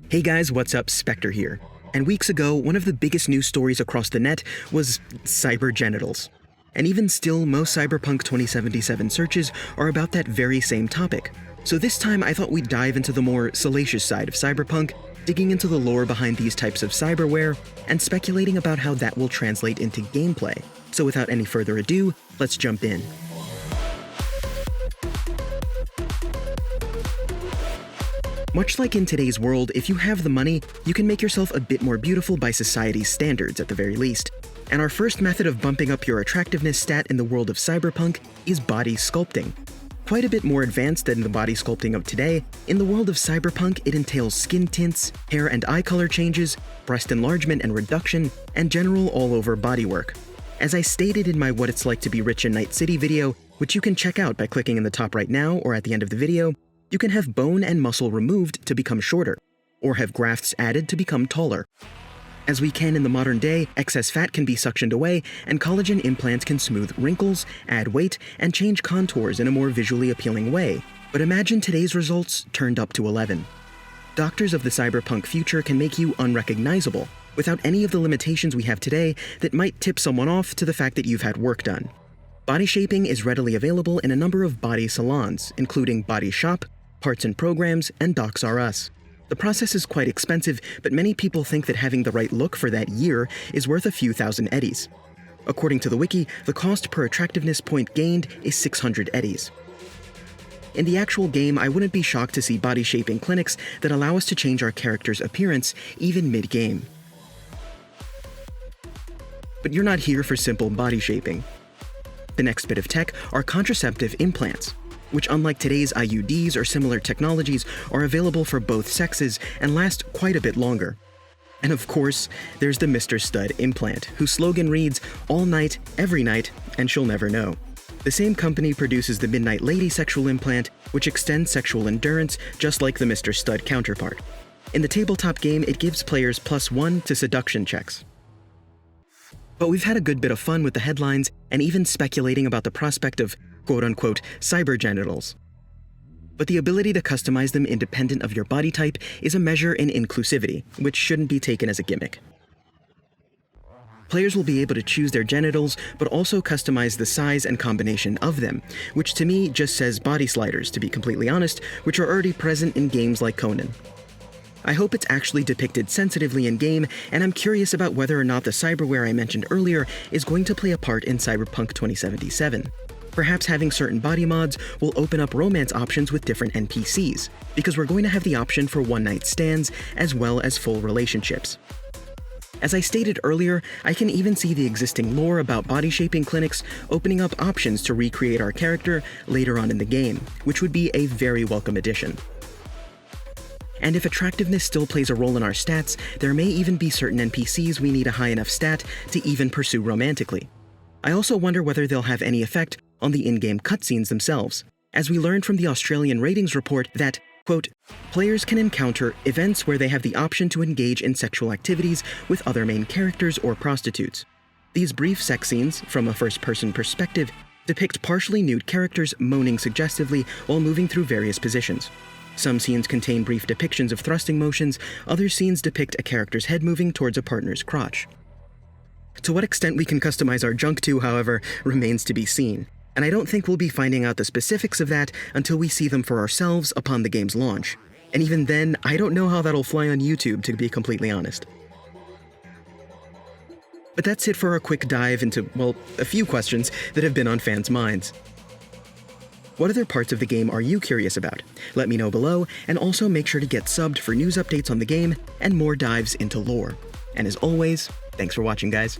Hey guys, what's up? Spectre here. And weeks ago, one of the biggest news stories across the net was cyber genitals. And even still, most Cyberpunk 2077 searches are about that very same topic. So this time I thought we'd dive into the more salacious side of Cyberpunk, digging into the lore behind these types of cyberware, and speculating about how that will translate into gameplay. So without any further ado, let's jump in. Much like in today's world, if you have the money, you can make yourself a bit more beautiful by society's standards at the very least. And our first method of bumping up your attractiveness stat in the world of cyberpunk is body sculpting. Quite a bit more advanced than the body sculpting of today, in the world of cyberpunk it entails skin tints, hair and eye color changes, breast enlargement and reduction, and general all-over bodywork. As I stated in my What It's Like to Be Rich in Night City video, which you can check out by clicking in the top right now or at the end of the video, you can have bone and muscle removed to become shorter, or have grafts added to become taller. As we can in the modern day, excess fat can be suctioned away, and collagen implants can smooth wrinkles, add weight, and change contours in a more visually appealing way. But imagine today's results turned up to 11. Doctors of the cyberpunk future can make you unrecognizable, without any of the limitations we have today that might tip someone off to the fact that you've had work done. Body shaping is readily available in a number of body salons, including Body Shop, Parts and Programs, and Docs R Us. The process is quite expensive, but many people think that having the right look for that year is worth a few thousand eddies. According to the wiki, the cost per attractiveness point gained is 600 eddies. In the actual game, I wouldn't be shocked to see body shaping clinics that allow us to change our character's appearance even mid-game. But you're not here for simple body shaping. The next bit of tech are contraceptive implants, which unlike today's IUDs or similar technologies are available for both sexes and last quite a bit longer. And of course, there's the Mr. Stud implant, whose slogan reads, "All night, every night, and she'll never know." The same company produces the Midnight Lady sexual implant, which extends sexual endurance just like the Mr. Stud counterpart. In the tabletop game, it gives players +1 to seduction checks. But we've had a good bit of fun with the headlines and even speculating about the prospect of quote-unquote cyber genitals. But the ability to customize them independent of your body type is a measure in inclusivity, which shouldn't be taken as a gimmick. Players will be able to choose their genitals, but also customize the size and combination of them, which to me just says body sliders, to be completely honest, which are already present in games like Conan. I hope it's actually depicted sensitively in-game, and I'm curious about whether or not the cyberware I mentioned earlier is going to play a part in Cyberpunk 2077. Perhaps having certain body mods will open up romance options with different NPCs, because we're going to have the option for one-night stands as well as full relationships. As I stated earlier, I can even see the existing lore about body shaping clinics opening up options to recreate our character later on in the game, which would be a very welcome addition. And if attractiveness still plays a role in our stats, there may even be certain NPCs we need a high enough stat to even pursue romantically. I also wonder whether they'll have any effect on the in-game cutscenes themselves, as we learned from the Australian ratings report that, quote, players can encounter events where they have the option to engage in sexual activities with other main characters or prostitutes. These brief sex scenes, from a first-person perspective, depict partially nude characters moaning suggestively while moving through various positions. Some scenes contain brief depictions of thrusting motions, other scenes depict a character's head moving towards a partner's crotch. To what extent we can customize our junk to, however, remains to be seen, and I don't think we'll be finding out the specifics of that until we see them for ourselves upon the game's launch. And even then, I don't know how that'll fly on YouTube, to be completely honest. But that's it for a quick dive into, well, a few questions that have been on fans' minds. What other parts of the game are you curious about? Let me know below, and also make sure to get subbed for news updates on the game and more dives into lore. And as always, thanks for watching, guys.